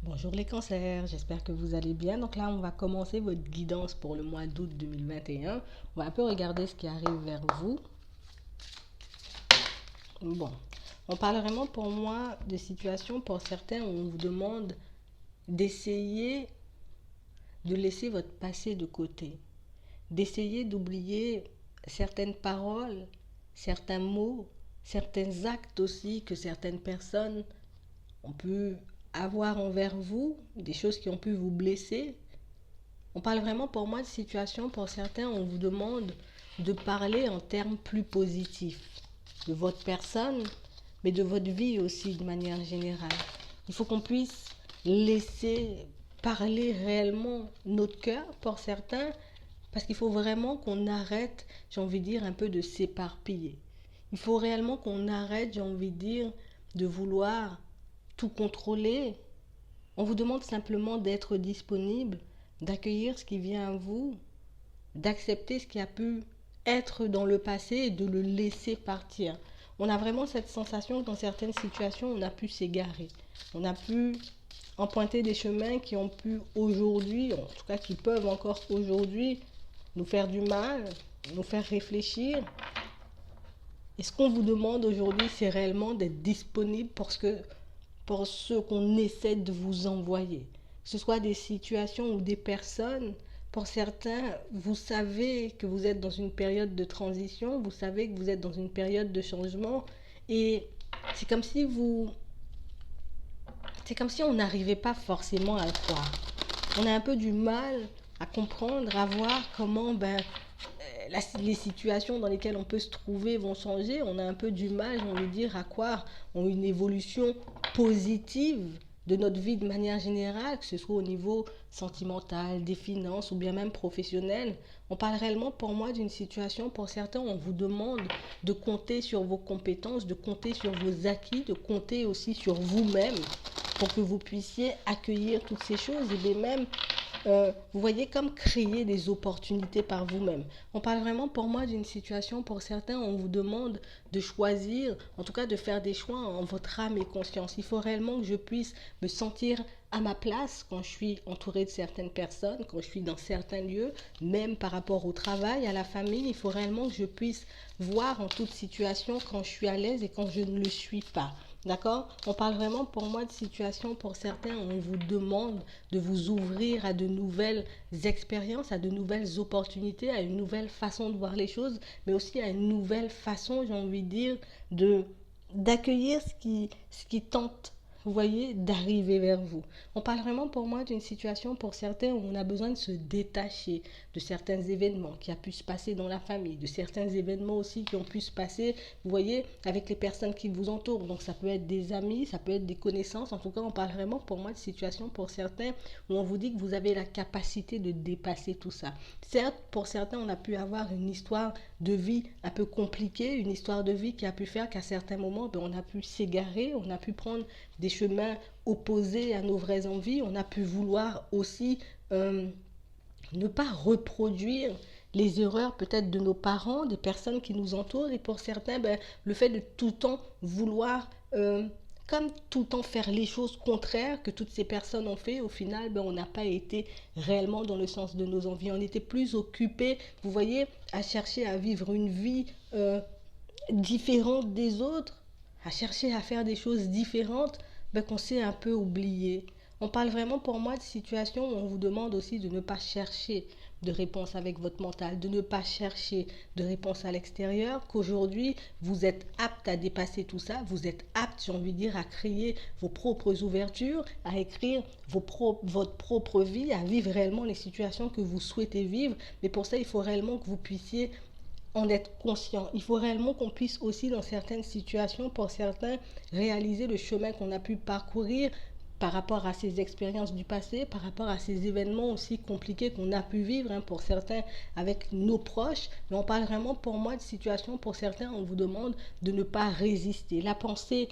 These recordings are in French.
Bonjour les cancers, j'espère que vous allez bien. Donc là, on va commencer votre guidance pour le mois d'août 2021. On va un peu regarder ce qui arrive vers vous. Bon, on parle vraiment pour moi de situations pour certains où on vous demande d'essayer de laisser votre passé de côté, d'essayer d'oublier certaines paroles, certains mots, certains actes aussi que certaines personnes ont pu avoir envers vous, des choses qui ont pu vous blesser. On parle vraiment pour moi de situation, pour certains, on vous demande de parler en termes plus positifs de votre personne, mais de votre vie aussi de manière générale. Il faut qu'on puisse laisser parler réellement notre cœur pour certains, parce qu'il faut vraiment qu'on arrête, j'ai envie de dire, un peu de s'éparpiller. Il faut réellement qu'on arrête, j'ai envie de dire, de vouloir tout contrôler. On vous demande simplement d'être disponible, d'accueillir ce qui vient à vous, d'accepter ce qui a pu être dans le passé et de le laisser partir. On a vraiment cette sensation que dans certaines situations, on a pu s'égarer. On a pu emprunter des chemins qui ont pu aujourd'hui, en tout cas qui peuvent encore aujourd'hui, nous faire du mal, nous faire réfléchir. Et ce qu'on vous demande aujourd'hui, c'est réellement d'être disponible pour ce qu'on essaie de vous envoyer. Que ce soit des situations ou des personnes, pour certains, vous savez que vous êtes dans une période de transition, vous savez que vous êtes dans une période de changement, et c'est comme si c'est comme si on n'arrivait pas forcément à le croire. On a un peu du mal à comprendre, à voir comment les situations dans lesquelles on peut se trouver vont changer. On a un peu du mal, j'ai envie de dire, à croire en une évolution positive de notre vie de manière générale, que ce soit au niveau sentimental, des finances ou bien même professionnel. On parle réellement pour moi d'une situation, pour certains, on vous demande de compter sur vos compétences, de compter sur vos acquis, de compter aussi sur vous-même pour que vous puissiez accueillir toutes ces choses et bien même vous voyez, comme créer des opportunités par vous-même. On parle vraiment pour moi d'une situation, pour certains, on vous demande de choisir, en tout cas de faire des choix en votre âme et conscience. Il faut réellement que je puisse me sentir à ma place quand je suis entourée de certaines personnes, quand je suis dans certains lieux, même par rapport au travail, à la famille. Il faut réellement que je puisse voir en toute situation quand je suis à l'aise et quand je ne le suis pas. D'accord? On parle vraiment pour moi de situation, pour certains, on vous demande de vous ouvrir à de nouvelles expériences, à de nouvelles opportunités, à une nouvelle façon de voir les choses, mais aussi à une nouvelle façon, j'ai envie de dire, de d'accueillir ce qui tente, vous voyez, d'arriver vers vous. On parle vraiment pour moi d'une situation pour certains où on a besoin de se détacher de certains événements qui a pu se passer dans la famille, de certains événements aussi qui ont pu se passer, vous voyez, avec les personnes qui vous entourent. Donc ça peut être des amis, ça peut être des connaissances. En tout cas, on parle vraiment pour moi de situation pour certains où on vous dit que vous avez la capacité de dépasser tout ça. Certes, pour certains, on a pu avoir une histoire de vie un peu compliquée, une histoire de vie qui a pu faire qu'à certains moments, on a pu s'égarer, on a pu prendre des chemins opposés à nos vraies envies, on a pu vouloir aussi ne pas reproduire les erreurs peut-être de nos parents, des personnes qui nous entourent. Et pour certains, le fait de tout le temps vouloir, comme tout le temps faire les choses contraires que toutes ces personnes ont fait, au final, on n'a pas été réellement dans le sens de nos envies. On était plus occupés, vous voyez, à chercher à vivre une vie différente des autres, à chercher à faire des choses différentes, qu'on s'est un peu oublié. On parle vraiment pour moi de situations où on vous demande aussi de ne pas chercher de réponse avec votre mental, de ne pas chercher de réponse à l'extérieur, qu'aujourd'hui vous êtes apte à dépasser tout ça, vous êtes apte, j'ai envie de dire, à créer vos propres ouvertures, à écrire votre propre vie, à vivre réellement les situations que vous souhaitez vivre. Mais pour ça, il faut réellement que vous puissiez en être conscient. Il faut réellement qu'on puisse aussi, dans certaines situations, pour certains, réaliser le chemin qu'on a pu parcourir par rapport à ces expériences du passé, par rapport à ces événements aussi compliqués qu'on a pu vivre, pour certains avec nos proches. Mais on parle vraiment pour moi de situations, pour certains, on vous demande de ne pas résister. La pensée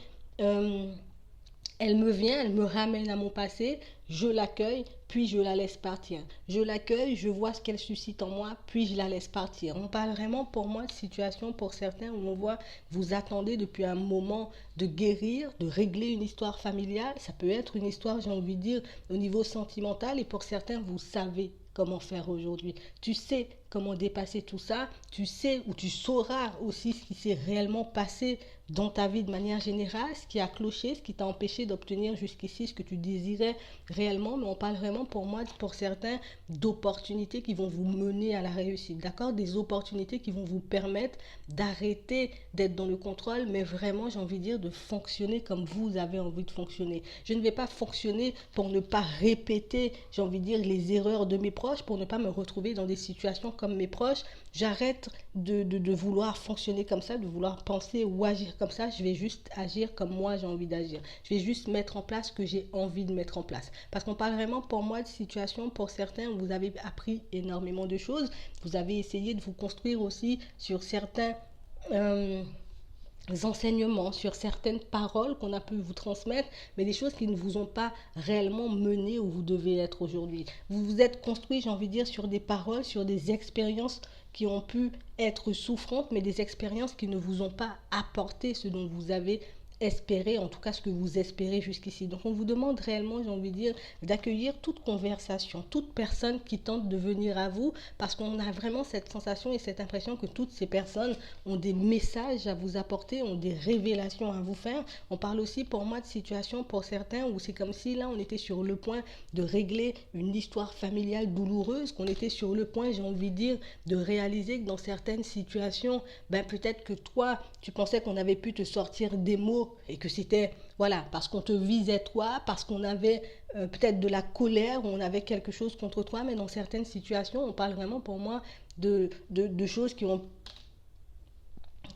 Elle me vient, elle me ramène à mon passé, je l'accueille, puis je la laisse partir. Je l'accueille, je vois ce qu'elle suscite en moi, puis je la laisse partir. On parle vraiment pour moi de situation pour certains où on voit vous attendez depuis un moment de guérir, de régler une histoire familiale. Ça peut être une histoire, j'ai envie de dire, au niveau sentimental et pour certains, vous savez comment faire aujourd'hui. Tu sais comment dépasser tout ça, tu sais ou tu sauras aussi ce qui s'est réellement passé dans ta vie de manière générale, ce qui a cloché, ce qui t'a empêché d'obtenir jusqu'ici ce que tu désirais réellement, mais on parle vraiment pour moi, pour certains, d'opportunités qui vont vous mener à la réussite, d'accord? Des opportunités qui vont vous permettre d'arrêter d'être dans le contrôle, mais vraiment, j'ai envie de dire, de fonctionner comme vous avez envie de fonctionner. Je ne vais pas fonctionner pour ne pas répéter, j'ai envie de dire, les erreurs de mes proches, pour ne pas me retrouver dans des situations comme mes proches. J'arrête de vouloir fonctionner comme ça, de vouloir penser ou agir comme ça. Je vais juste agir comme moi j'ai envie d'agir. Je vais juste mettre en place ce que j'ai envie de mettre en place. Parce qu'on parle vraiment pour moi de situation, pour certains, où vous avez appris énormément de choses. Vous avez essayé de vous construire aussi sur certains euh, enseignements, sur certaines paroles qu'on a pu vous transmettre, mais des choses qui ne vous ont pas réellement mené où vous devez être aujourd'hui. Vous vous êtes construit, j'ai envie de dire, sur des paroles, sur des expériences qui ont pu être souffrantes, mais des expériences qui ne vous ont pas apporté ce dont vous avez espérer, en tout cas ce que vous espérez jusqu'ici. Donc on vous demande réellement, j'ai envie de dire, d'accueillir toute conversation, toute personne qui tente de venir à vous, parce qu'on a vraiment cette sensation et cette impression que toutes ces personnes ont des messages à vous apporter, ont des révélations à vous faire. On parle aussi pour moi de situations pour certains où c'est comme si là on était sur le point de régler une histoire familiale douloureuse, qu'on était sur le point, j'ai envie de dire, de réaliser que dans certaines situations, ben peut-être que toi, tu pensais qu'on avait pu te sortir des mots et que c'était, voilà, parce qu'on te visait toi, parce qu'on avait peut-être de la colère, ou on avait quelque chose contre toi, mais dans certaines situations, on parle vraiment pour moi de choses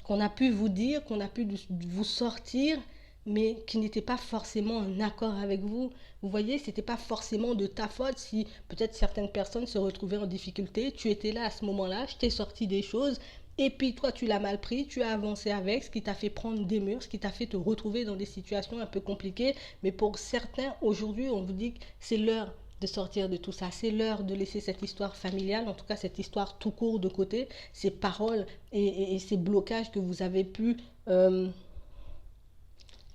qu'on a pu vous dire, qu'on a pu vous sortir, mais qui n'étaient pas forcément en accord avec vous. Vous voyez, c'était pas forcément de ta faute si peut-être certaines personnes se retrouvaient en difficulté. Tu étais là à ce moment-là, je t'ai sorti des choses, et puis toi, tu l'as mal pris, tu as avancé avec, ce qui t'a fait prendre des murs, ce qui t'a fait te retrouver dans des situations un peu compliquées. Mais pour certains, aujourd'hui, on vous dit que c'est l'heure de sortir de tout ça. C'est l'heure de laisser cette histoire familiale, en tout cas cette histoire tout court de côté, ces paroles et ces blocages que vous avez pu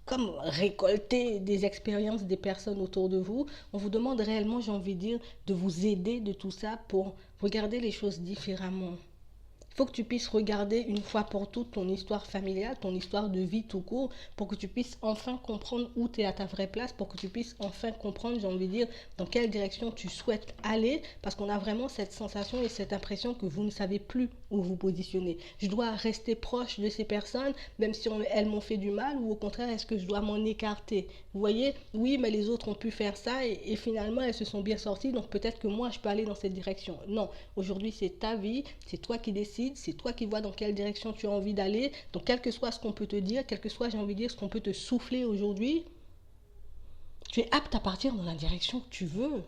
comme récolter des expériences des personnes autour de vous. On vous demande réellement, j'ai envie de dire, de vous aider de tout ça pour regarder les choses différemment. Il faut que tu puisses regarder une fois pour toutes ton histoire familiale, ton histoire de vie tout court, pour que tu puisses enfin comprendre où tu es à ta vraie place, pour que tu puisses enfin comprendre, j'ai envie de dire, dans quelle direction tu souhaites aller, parce qu'on a vraiment cette sensation et cette impression que vous ne savez plus où vous positionner. Je dois rester proche de ces personnes, même si elles m'ont fait du mal, ou au contraire, est-ce que je dois m'en écarter? Vous voyez, oui, mais les autres ont pu faire ça, et finalement, elles se sont bien sorties, donc peut-être que moi, je peux aller dans cette direction. Non, aujourd'hui, c'est ta vie, c'est toi qui décides, c'est toi qui vois dans quelle direction tu as envie d'aller. Donc, quel que soit ce qu'on peut te dire, quel que soit, j'ai envie de dire, ce qu'on peut te souffler aujourd'hui, tu es apte à partir dans la direction que tu veux.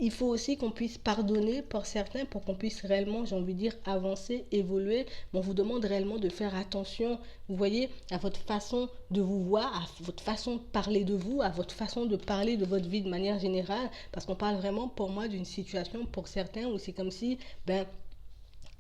Il faut aussi qu'on puisse pardonner pour certains, pour qu'on puisse réellement, j'ai envie de dire, avancer, évoluer. Mais on vous demande réellement de faire attention, vous voyez, à votre façon de vous voir, à votre façon de parler de vous, à votre façon de parler de votre vie de manière générale. Parce qu'on parle vraiment pour moi d'une situation pour certains où c'est comme si, ben,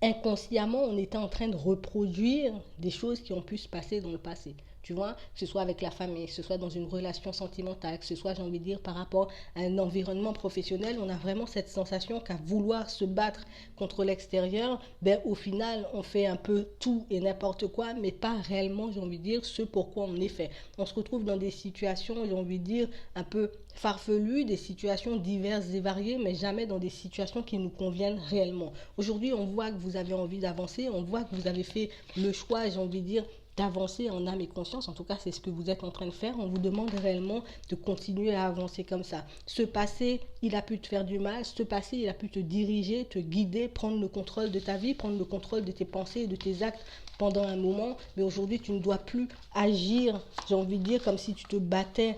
inconsciemment, on était en train de reproduire des choses qui ont pu se passer dans le passé. Tu vois, que ce soit avec la famille, que ce soit dans une relation sentimentale, que ce soit, j'ai envie de dire, par rapport à un environnement professionnel, on a vraiment cette sensation qu'à vouloir se battre contre l'extérieur, ben, au final, on fait un peu tout et n'importe quoi, mais pas réellement, j'ai envie de dire, ce pourquoi on est fait. On se retrouve dans des situations, j'ai envie de dire, un peu farfelues, des situations diverses et variées, mais jamais dans des situations qui nous conviennent réellement. Aujourd'hui, on voit que vous avez envie d'avancer, on voit que vous avez fait le choix, j'ai envie de dire, d'avancer en âme et conscience. En tout cas, c'est ce que vous êtes en train de faire. On vous demande réellement de continuer à avancer comme ça. Ce passé, il a pu te faire du mal. Ce passé, il a pu te diriger, te guider, prendre le contrôle de ta vie, prendre le contrôle de tes pensées et de tes actes pendant un moment. Mais aujourd'hui, tu ne dois plus agir, j'ai envie de dire, comme si tu te battais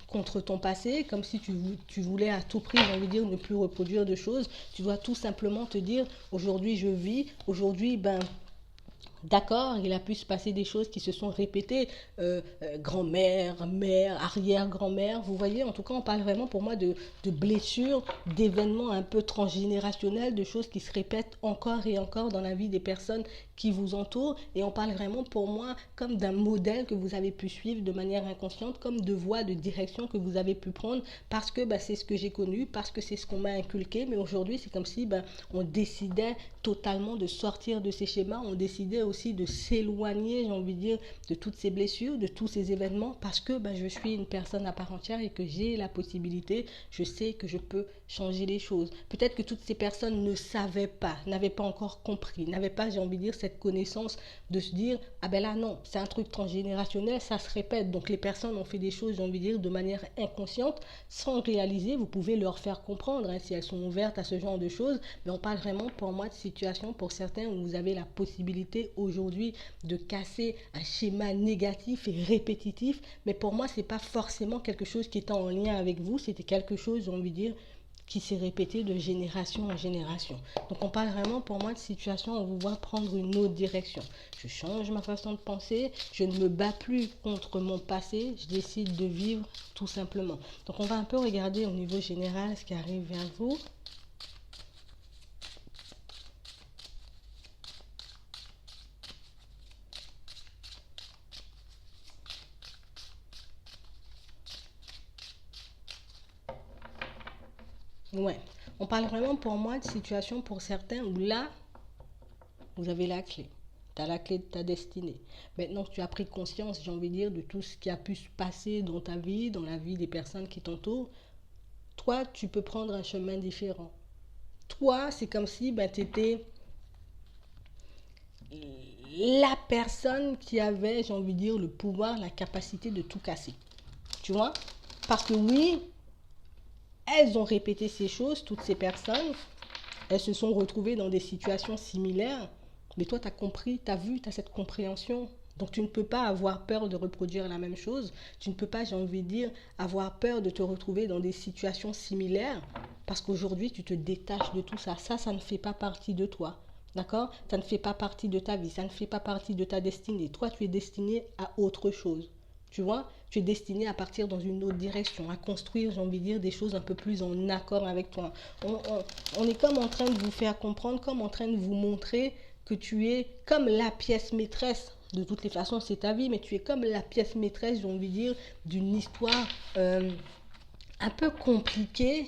contre ton passé, comme si tu voulais à tout prix, j'ai envie de dire, ne plus reproduire de choses. Tu dois tout simplement te dire, aujourd'hui je vis, aujourd'hui, ben, D'accord, il a pu se passer des choses qui se sont répétées, grand-mère, mère, arrière-grand-mère, vous voyez, en tout cas on parle vraiment pour moi de blessures, d'événements un peu transgénérationnels, de choses qui se répètent encore et encore dans la vie des personnes qui vous entourent, et on parle vraiment pour moi comme d'un modèle que vous avez pu suivre de manière inconsciente, comme de voies de direction que vous avez pu prendre, parce que c'est ce que j'ai connu, parce que c'est ce qu'on m'a inculqué, mais aujourd'hui c'est comme si on décidait totalement de sortir de ces schémas, on décidait aussi de s'éloigner, j'ai envie de dire, de toutes ces blessures, de tous ces événements, parce que je suis une personne à part entière et que j'ai la possibilité, je sais que je peux changer les choses. Peut-être que toutes ces personnes ne savaient pas, n'avaient pas encore compris, n'avaient pas, j'ai envie de dire, cette connaissance de se dire, ah ben là non, c'est un truc transgénérationnel, ça se répète. Donc les personnes ont fait des choses, j'ai envie de dire, de manière inconsciente, sans réaliser. Vous pouvez leur faire comprendre si elles sont ouvertes à ce genre de choses, mais on parle vraiment pour moi de situation pour certains où vous avez la possibilité aujourd'hui de casser un schéma négatif et répétitif, mais pour moi c'est pas forcément quelque chose qui est en lien avec vous, c'était quelque chose, j'ai envie de dire, qui s'est répété de génération en génération. Donc on parle vraiment pour moi de situation où on vous voit prendre une autre direction. Je change ma façon de penser, je ne me bats plus contre mon passé, je décide de vivre tout simplement. Donc on va un peu regarder au niveau général ce qui arrive vers vous. Ouais, on parle vraiment pour moi de situation pour certains où là, vous avez la clé. Tu as la clé de ta destinée. Maintenant que tu as pris conscience, j'ai envie de dire, de tout ce qui a pu se passer dans ta vie, dans la vie des personnes qui t'entourent, toi, tu peux prendre un chemin différent. Toi, c'est comme si tu étais la personne qui avait, j'ai envie de dire, le pouvoir, la capacité de tout casser. Tu vois? Parce que oui, elles ont répété ces choses, toutes ces personnes, elles se sont retrouvées dans des situations similaires, mais toi, tu as compris, tu as vu, tu as cette compréhension. Donc tu ne peux pas avoir peur de reproduire la même chose. Tu ne peux pas, j'ai envie de dire, avoir peur de te retrouver dans des situations similaires parce qu'aujourd'hui, tu te détaches de tout ça. Ça ne fait pas partie de toi. D'accord? Ça ne fait pas partie de ta vie. Ça ne fait pas partie de ta destinée. Toi, tu es destiné à autre chose. Tu vois, tu es destiné à partir dans une autre direction, à construire, j'ai envie de dire, des choses un peu plus en accord avec toi. On est comme en train de vous faire comprendre, comme en train de vous montrer que tu es comme la pièce maîtresse. De toutes les façons, c'est ta vie, mais tu es comme la pièce maîtresse, j'ai envie de dire, d'une histoire un peu compliquée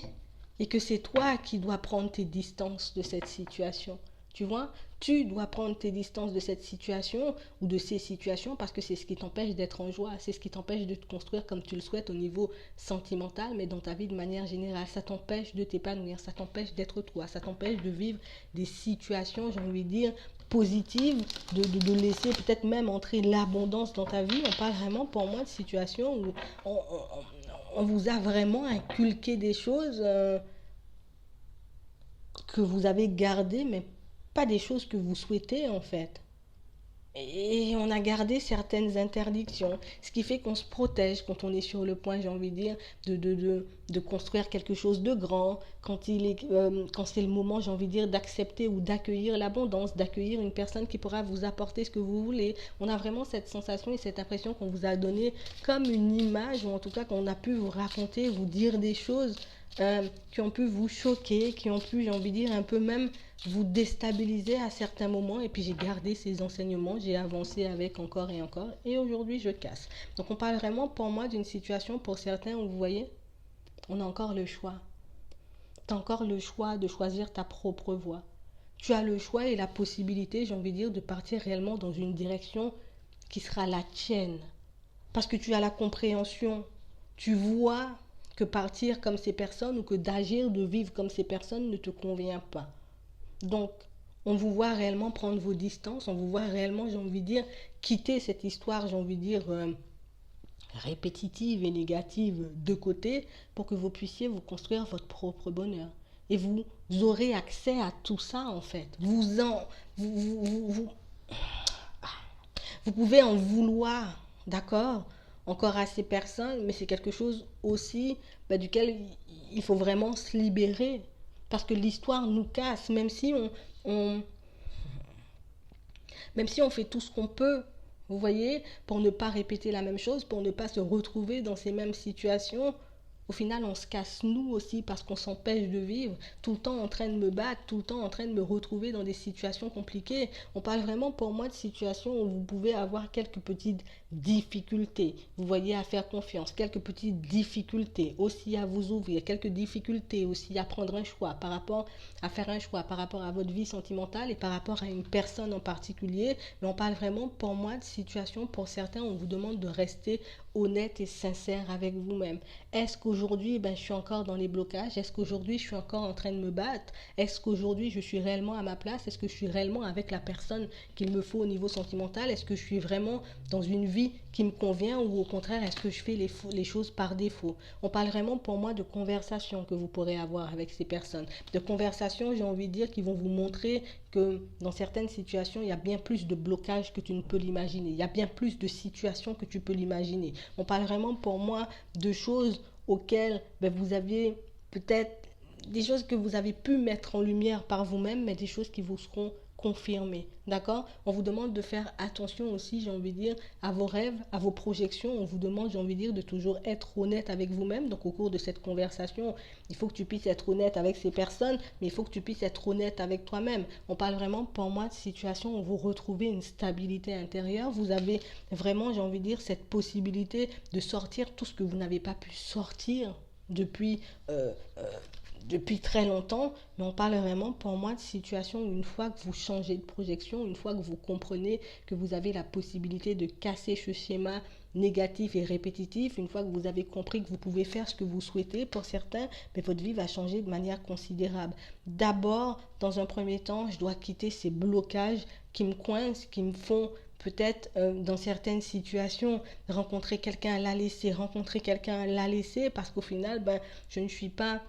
et que c'est toi qui dois prendre tes distances de cette situation. Tu vois, tu dois prendre tes distances de cette situation ou de ces situations parce que c'est ce qui t'empêche d'être en joie, c'est ce qui t'empêche de te construire comme tu le souhaites au niveau sentimental, mais dans ta vie de manière générale. Ça t'empêche de t'épanouir, ça t'empêche d'être toi, ça t'empêche de vivre des situations, j'ai envie de dire, positives, de laisser peut-être même entrer l'abondance dans ta vie. On parle vraiment pour moi de situations où on vous a vraiment inculqué des choses que vous avez gardées, mais pas des choses que vous souhaitez en fait. Et on a gardé certaines interdictions, ce qui fait qu'on se protège quand on est sur le point, j'ai envie de dire, de construire quelque chose de grand, quand c'est le moment, j'ai envie de dire, d'accepter ou d'accueillir l'abondance, d'accueillir une personne qui pourra vous apporter ce que vous voulez. On a vraiment cette sensation et cette impression qu'on vous a donné comme une image, ou en tout cas qu'on a pu vous raconter, vous dire des choses qui ont pu vous choquer, qui ont pu, j'ai envie de dire, un peu même vous déstabiliser à certains moments. Et puis j'ai gardé ces enseignements, j'ai avancé avec encore et encore. Et aujourd'hui, je casse. Donc on parle vraiment pour moi d'une situation pour certains où vous voyez, on a encore le choix. Tu as encore le choix de choisir ta propre voie. Tu as le choix et la possibilité, j'ai envie de dire, de partir réellement dans une direction qui sera la tienne. Parce que tu as la compréhension. Tu vois que partir comme ces personnes ou que d'agir, de vivre comme ces personnes ne te convient pas. Donc, on vous voit réellement prendre vos distances, on vous voit réellement, j'ai envie de dire, quitter cette histoire, j'ai envie de dire, répétitive et négative de côté pour que vous puissiez vous construire votre propre bonheur. Et vous aurez accès à tout ça en fait. Vous pouvez en vouloir, d'accord, encore à ces personnes, mais c'est quelque chose aussi duquel il faut vraiment se libérer. Parce que l'histoire nous casse, même si Même si on fait tout ce qu'on peut, vous voyez, pour ne pas répéter la même chose, pour ne pas se retrouver dans ces mêmes situations, au final, on se casse nous aussi parce qu'on s'empêche de vivre, tout le temps en train de me battre, tout le temps en train de me retrouver dans des situations compliquées. On parle vraiment pour moi de situations où vous pouvez avoir quelques petites difficultés, vous voyez, à faire confiance, quelques petites difficultés aussi à vous ouvrir, quelques difficultés aussi à prendre un choix par rapport à faire un choix par rapport à votre vie sentimentale et par rapport à une personne en particulier. Mais on parle vraiment pour moi de situations, pour certains, on vous demande de rester honnête et sincère avec vous-même. Est-ce qu'aujourd'hui, je suis encore dans les blocages? Est-ce qu'aujourd'hui, je suis encore en train de me battre? Est-ce qu'aujourd'hui, je suis réellement à ma place? Est-ce que je suis réellement avec la personne qu'il me faut au niveau sentimental? Est-ce que je suis vraiment dans une vie qui me convient ou au contraire, est-ce que je fais les choses par défaut? On parle vraiment pour moi de conversations que vous pourrez avoir avec ces personnes. De conversations, j'ai envie de dire, qui vont vous montrer que dans certaines situations, il y a bien plus de blocages que tu ne peux l'imaginer. Il y a bien plus de situations que tu peux l'imaginer. On parle vraiment pour moi de choses auxquelles vous aviez peut-être des choses que vous avez pu mettre en lumière par vous-même, mais des choses qui vous seront confirmées. D'accord? On vous demande de faire attention aussi, j'ai envie de dire, à vos rêves, à vos projections. On vous demande, j'ai envie de dire, de toujours être honnête avec vous-même. Donc au cours de cette conversation, il faut que tu puisses être honnête avec ces personnes, mais il faut que tu puisses être honnête avec toi-même. On parle vraiment, pour moi, de situations où vous retrouvez une stabilité intérieure. Vous avez vraiment, j'ai envie de dire, cette possibilité de sortir tout ce que vous n'avez pas pu sortir depuis depuis très longtemps, mais on parle vraiment pour moi de situations où une fois que vous changez de projection, une fois que vous comprenez que vous avez la possibilité de casser ce schéma négatif et répétitif, une fois que vous avez compris que vous pouvez faire ce que vous souhaitez pour certains, mais votre vie va changer de manière considérable. D'abord, dans un premier temps, je dois quitter ces blocages qui me coincent, qui me font peut-être dans certaines situations rencontrer quelqu'un à la laisser, rencontrer quelqu'un à la laisser, parce qu'au final, je ne suis pas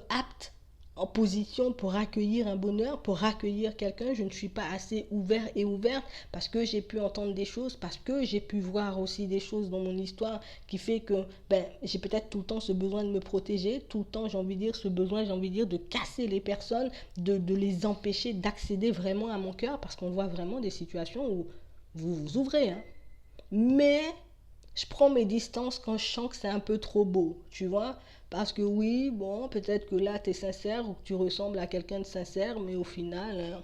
apte en position pour accueillir un bonheur, pour accueillir quelqu'un. Je ne suis pas assez ouvert et ouverte parce que j'ai pu entendre des choses, parce que j'ai pu voir aussi des choses dans mon histoire qui fait que j'ai peut-être tout le temps ce besoin de me protéger, tout le temps j'ai envie de dire ce besoin, j'ai envie de dire de casser les personnes, de les empêcher d'accéder vraiment à mon cœur, parce qu'on voit vraiment des situations où vous vous ouvrez, hein. Mais je prends mes distances quand je sens que c'est un peu trop beau, tu vois. Parce que oui, bon, peut-être que là, tu es sincère ou que tu ressembles à quelqu'un de sincère, mais au final,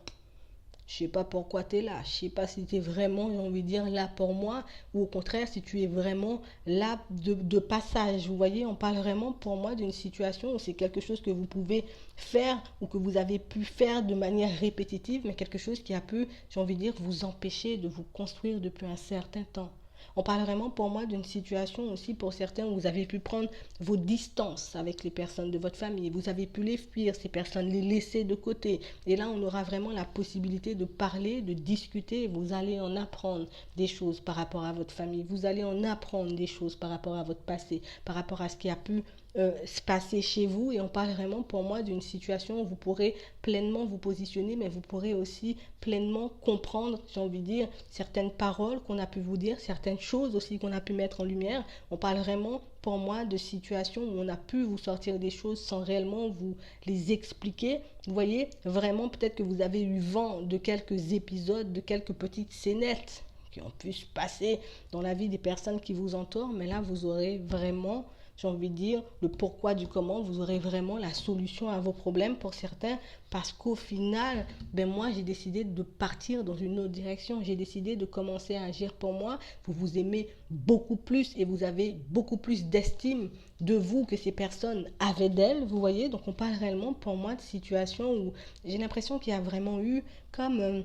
je sais pas pourquoi tu es là. Je sais pas si tu es vraiment, j'ai envie de dire, là pour moi, ou au contraire, si tu es vraiment là de passage. Vous voyez, on parle vraiment pour moi d'une situation où c'est quelque chose que vous pouvez faire ou que vous avez pu faire de manière répétitive, mais quelque chose qui a pu, j'ai envie de dire, vous empêcher de vous construire depuis un certain temps. On parle vraiment pour moi d'une situation aussi pour certains où vous avez pu prendre vos distances avec les personnes de votre famille. Vous avez pu les fuir, ces personnes, les laisser de côté. Et là, on aura vraiment la possibilité de parler, de discuter. Vous allez en apprendre des choses par rapport à votre famille. Vous allez en apprendre des choses par rapport à votre passé, par rapport à ce qui a pu se passer chez vous. Et on parle vraiment pour moi d'une situation où vous pourrez pleinement vous positionner, mais vous pourrez aussi pleinement comprendre, j'ai envie de dire, certaines paroles qu'on a pu vous dire, certaines choses aussi qu'on a pu mettre en lumière. On parle vraiment pour moi de situations où on a pu vous sortir des choses sans réellement vous les expliquer. Vous voyez, vraiment peut-être que vous avez eu vent de quelques épisodes, de quelques petites scénettes qui ont pu se passer dans la vie des personnes qui vous entourent, mais là vous aurez vraiment, j'ai envie de dire, le pourquoi du comment. Vous aurez vraiment la solution à vos problèmes pour certains, parce qu'au final, moi j'ai décidé de partir dans une autre direction. J'ai décidé de commencer à agir pour moi. Vous vous aimez beaucoup plus et vous avez beaucoup plus d'estime de vous que ces personnes avaient d'elles, vous voyez. Donc on parle réellement pour moi de situations où j'ai l'impression qu'il y a vraiment eu comme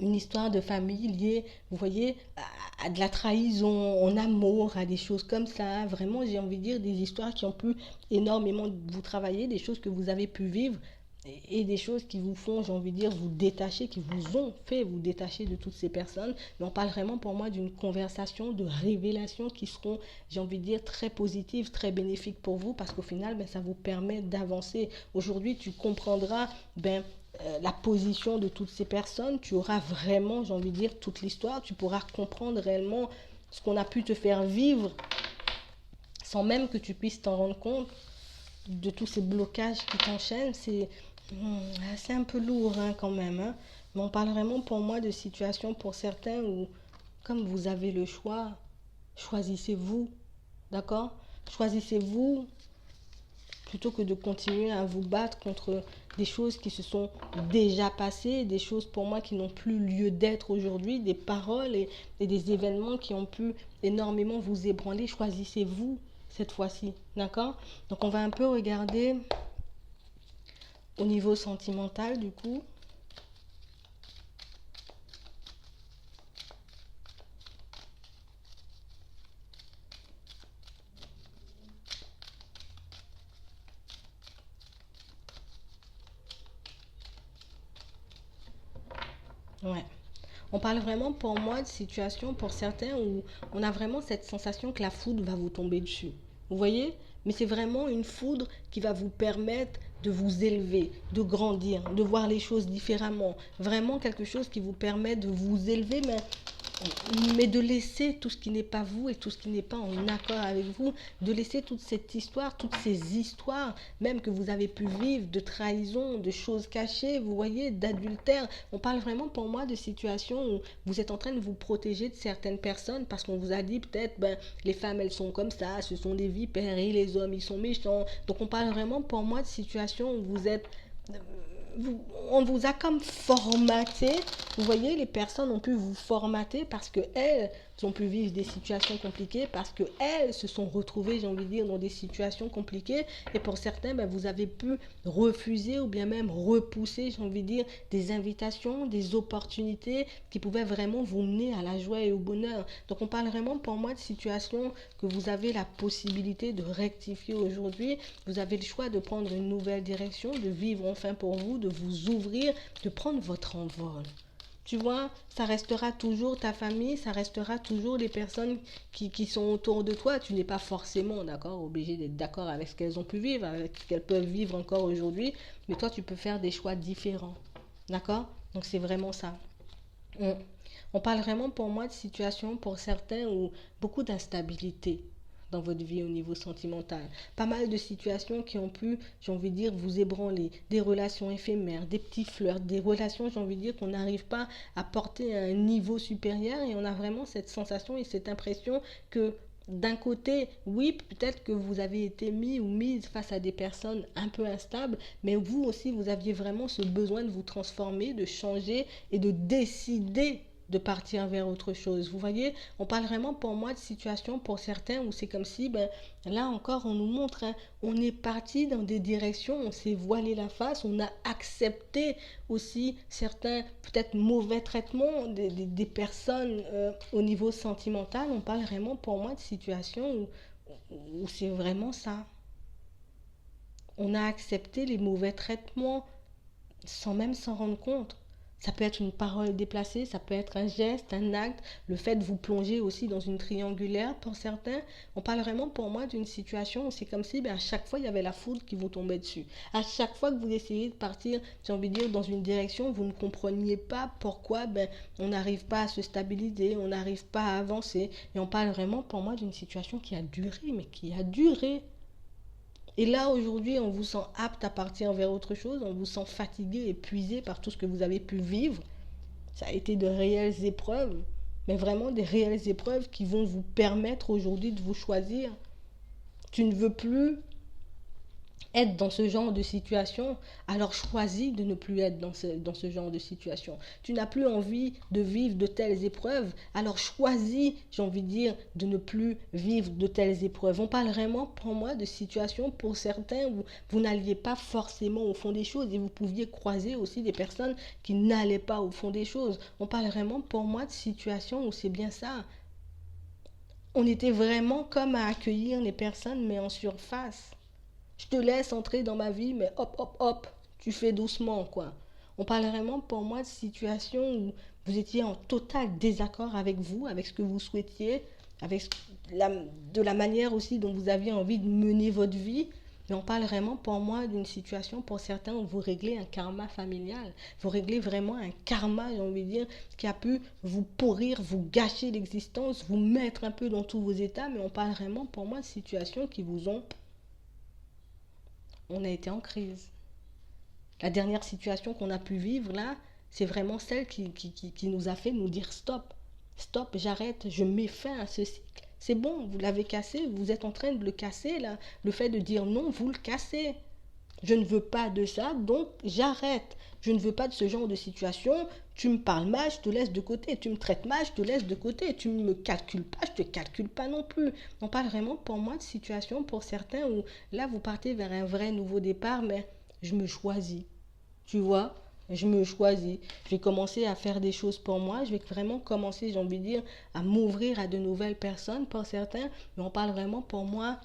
une histoire de famille liée, vous voyez, à de la trahison, en amour, à des choses comme ça. Vraiment, j'ai envie de dire des histoires qui ont pu énormément vous travailler, des choses que vous avez pu vivre et des choses qui vous font, j'ai envie de dire, vous détacher, qui vous ont fait vous détacher de toutes ces personnes. Mais on parle vraiment pour moi d'une conversation, de révélations qui seront, j'ai envie de dire, très positives, très bénéfiques pour vous, parce qu'au final, ça vous permet d'avancer. Aujourd'hui, tu comprendras, la position de toutes ces personnes, tu auras vraiment, j'ai envie de dire, toute l'histoire, tu pourras comprendre réellement ce qu'on a pu te faire vivre sans même que tu puisses t'en rendre compte de tous ces blocages qui t'enchaînent. C'est un peu lourd, hein, quand même, hein. Mais on parle vraiment pour moi de situations pour certains où, comme vous avez le choix, choisissez-vous, d'accord? Choisissez-vous plutôt que de continuer à vous battre contre des choses qui se sont déjà passées, des choses pour moi qui n'ont plus lieu d'être aujourd'hui, des paroles et des événements qui ont pu énormément vous ébranler. Choisissez-vous cette fois-ci, d'accord? Donc on va un peu regarder au niveau sentimental du coup. Ouais. On parle vraiment pour moi de situations pour certains où on a vraiment cette sensation que la foudre va vous tomber dessus. Vous voyez? Mais c'est vraiment une foudre qui va vous permettre de vous élever, de grandir, de voir les choses différemment. Vraiment quelque chose qui vous permet de vous élever, mais de laisser tout ce qui n'est pas vous et tout ce qui n'est pas en accord avec vous, de laisser toute cette histoire, toutes ces histoires, même que vous avez pu vivre, de trahison, de choses cachées, vous voyez, d'adultère. On parle vraiment pour moi de situations où vous êtes en train de vous protéger de certaines personnes parce qu'on vous a dit peut-être, ben, les femmes elles sont comme ça, ce sont des vipères et les hommes ils sont méchants. Donc on parle vraiment pour moi de situations où vous êtes on vous a comme formaté. Vous voyez, les personnes ont pu vous formater parce que elles ont pu vivre des situations compliquées, parce que elles se sont retrouvées, j'ai envie de dire, dans des situations compliquées. Et pour certains, ben, vous avez pu refuser ou bien même repousser, j'ai envie de dire, des invitations, des opportunités qui pouvaient vraiment vous mener à la joie et au bonheur. Donc on parle vraiment pour moi de situations que vous avez la possibilité de rectifier aujourd'hui. Vous avez le choix de prendre une nouvelle direction, de vivre enfin pour vous, de vous ouvrir, de prendre votre envol. Tu vois, ça restera toujours ta famille, ça restera toujours les personnes qui sont autour de toi. Tu n'es pas forcément, d'accord, obligé d'être d'accord avec ce qu'elles ont pu vivre, avec ce qu'elles peuvent vivre encore aujourd'hui. Mais toi, tu peux faire des choix différents. D'accord? Donc, c'est vraiment ça. On, on parle vraiment pour moi de situations pour certains où beaucoup d'instabilité dans votre vie au niveau sentimental. Pas mal de situations qui ont pu, j'ai envie de dire, vous ébranler. Des relations éphémères, des petits flirts, des relations, j'ai envie de dire, qu'on n'arrive pas à porter à un niveau supérieur et on a vraiment cette sensation et cette impression que d'un côté, oui, peut-être que vous avez été mis ou mise face à des personnes un peu instables, mais vous aussi, vous aviez vraiment ce besoin de vous transformer, de changer et de décider de partir vers autre chose. Vous voyez, on parle vraiment pour moi de situations pour certains où c'est comme si, ben, là encore, on nous montre, hein, on est parti dans des directions, on s'est voilé la face, on a accepté aussi certains peut-être mauvais traitements des personnes au niveau sentimental. On parle vraiment pour moi de situations où c'est vraiment ça. On a accepté les mauvais traitements sans même s'en rendre compte. Ça peut être une parole déplacée, ça peut être un geste, un acte, le fait de vous plonger aussi dans une triangulaire pour certains. On parle vraiment pour moi d'une situation où c'est comme si ben, à chaque fois il y avait la foudre qui vous tombait dessus. À chaque fois que vous essayez de partir, j'ai envie de dire, dans une direction, vous ne compreniez pas pourquoi ben, on n'arrive pas à se stabiliser, on n'arrive pas à avancer. Et on parle vraiment pour moi d'une situation qui a duré, mais qui a duré. Et là, aujourd'hui, on vous sent apte à partir vers autre chose, on vous sent fatigué, épuisé par tout ce que vous avez pu vivre. Ça a été de réelles épreuves, mais vraiment des réelles épreuves qui vont vous permettre aujourd'hui de vous choisir. Tu ne veux plus être dans ce genre de situation, alors choisis de ne plus être dans ce genre de situation. Tu n'as plus envie de vivre de telles épreuves, alors choisis, j'ai envie de dire, de ne plus vivre de telles épreuves. On parle vraiment pour moi de situations pour certains où vous n'alliez pas forcément au fond des choses et vous pouviez croiser aussi des personnes qui n'allaient pas au fond des choses. On parle vraiment pour moi de situations où c'est bien ça. On était vraiment comme à accueillir les personnes mais en surface. Je te laisse entrer dans ma vie, mais hop, hop, hop, tu fais doucement, quoi. On parle vraiment pour moi de situations où vous étiez en total désaccord avec vous, avec ce que vous souhaitiez, avec de la manière aussi dont vous aviez envie de mener votre vie. Mais on parle vraiment pour moi d'une situation, pour certains, où vous réglez un karma familial. Vous réglez vraiment un karma, j'ai envie de dire, qui a pu vous pourrir, vous gâcher l'existence, vous mettre un peu dans tous vos états. Mais on parle vraiment pour moi de situations qui vous ont on a été en crise. La dernière situation qu'on a pu vivre là, c'est vraiment celle qui nous a fait nous dire stop. Stop, j'arrête, je mets fin à ce cycle. C'est bon, vous l'avez cassé, vous êtes en train de le casser là. Le fait de dire non, vous le cassez. Je ne veux pas de ça, donc j'arrête. Je ne veux pas de ce genre de situation. Tu me parles mal, je te laisse de côté. Tu me traites mal, je te laisse de côté. Tu ne me calcules pas, je te calcule pas non plus. On parle vraiment pour moi de situation pour certains où là vous partez vers un vrai nouveau départ, mais je me choisis. Tu vois, je me choisis. Je vais commencer à faire des choses pour moi. Je vais vraiment commencer, j'ai envie de dire, à m'ouvrir à de nouvelles personnes pour certains. Mais on parle vraiment pour moi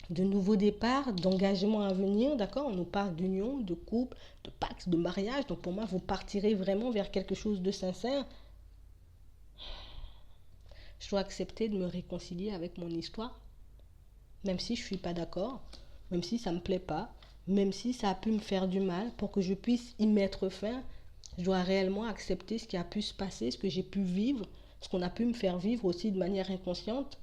de nouveaux départs, d'engagement à venir, d'accord? On nous parle d'union, de couple, de pacte, de mariage. Donc pour moi, vous partirez vraiment vers quelque chose de sincère. Je dois accepter de me réconcilier avec mon histoire, même si je ne suis pas d'accord, même si ça ne me plaît pas, même si ça a pu me faire du mal, pour que je puisse y mettre fin. Je dois réellement accepter ce qui a pu se passer, ce que j'ai pu vivre, ce qu'on a pu me faire vivre aussi de manière inconsciente,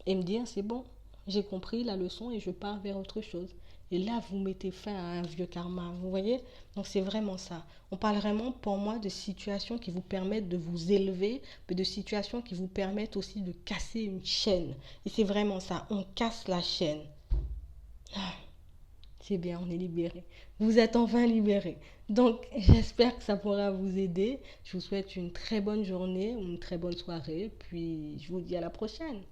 et me dire c'est bon, j'ai compris la leçon et je pars vers autre chose. Et là, vous mettez fin à un vieux karma, vous voyez? Donc c'est vraiment ça. On parle vraiment pour moi de situations qui vous permettent de vous élever, mais de situations qui vous permettent aussi de casser une chaîne. Et c'est vraiment ça, on casse la chaîne. Ah, c'est bien, on est libéré. Vous êtes enfin libéré. Donc j'espère que ça pourra vous aider. Je vous souhaite une très bonne journée, une très bonne soirée, puis je vous dis à la prochaine.